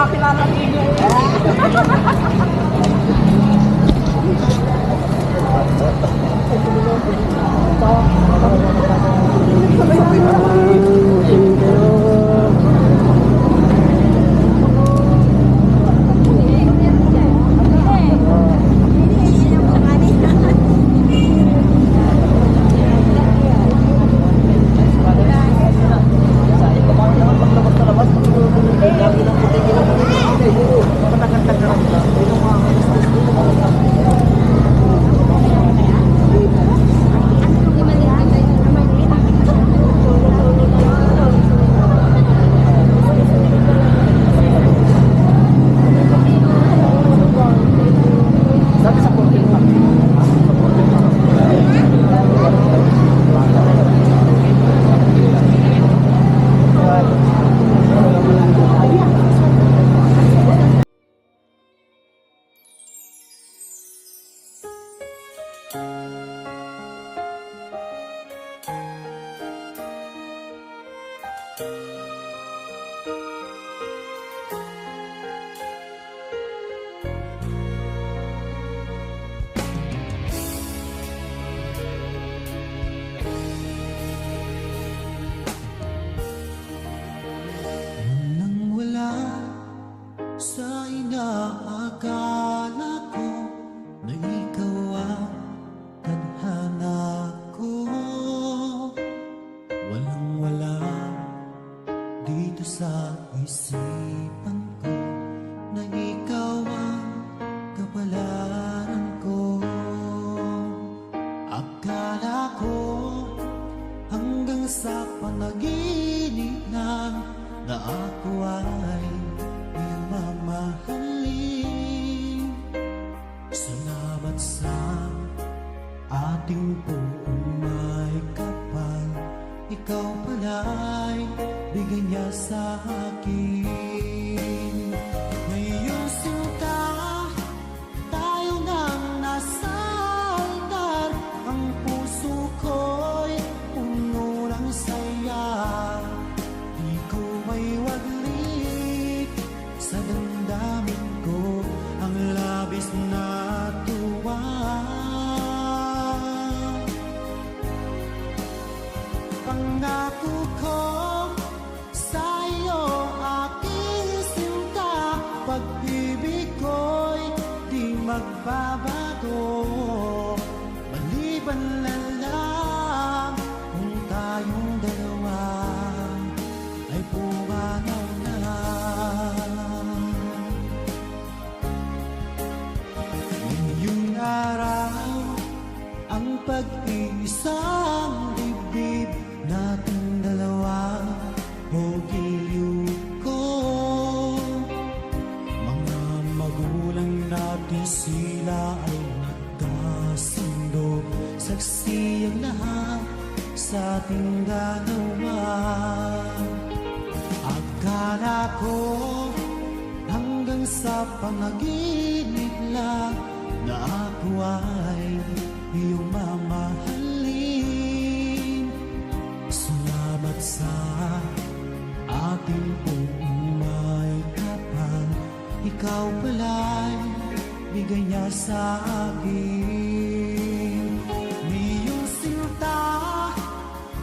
kakilala ninyo. Sa inaakala ko na ikaw ang tadhana ko, walang-wala dito sa isipan ko na ikaw ang kapalaran ko. Akala ko hanggang sa panaginip na ako ay mamahalin. Salamat sa ating buong may kapal, ikaw pala'y bigay niya sa akin. Ngayong sinta, tayo nang nasa altar, ang puso ko'y puno ng saya. Di ko may waglit sa damdamin ko ang labis na tuwa. Pangako ko sa iyo, aking sinta, pag-ibig ko'y di magbabago. Maliban na lang kung tayong dalawa ay pumanaw na. Ngayong araw, ang pag-iisang dibdib nating dalawa o giliw ko. Mga magulang natin, sila ay nagkasundo, saksi ang lahat sa ating dalawa. Akala ko hanggang sa panaginip lang na ako ay iyong mamahalin. Salamat sa ating buong may kapal, ikaw pala'y bigay niya sa akin. Ngayong sinta,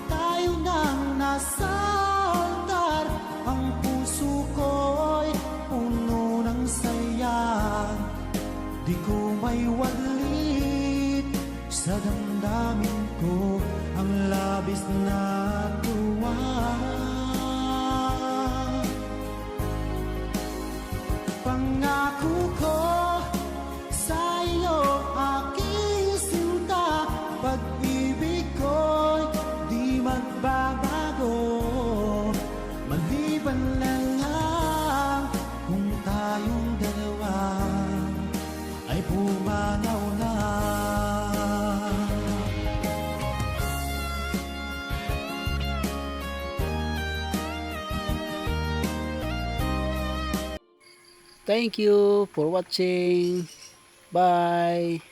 tayo nang nasa altar, ang puso ko'y puno ng saya. Di ko may waglit sa damdamin ko ang labis na tuwa. Pangako ko sa iyo, aking sinta, pag-ibig ko'y di magbabago. Maliban na lang kung tayong dalawa ay pumanaw na. Thank you for watching. Bye.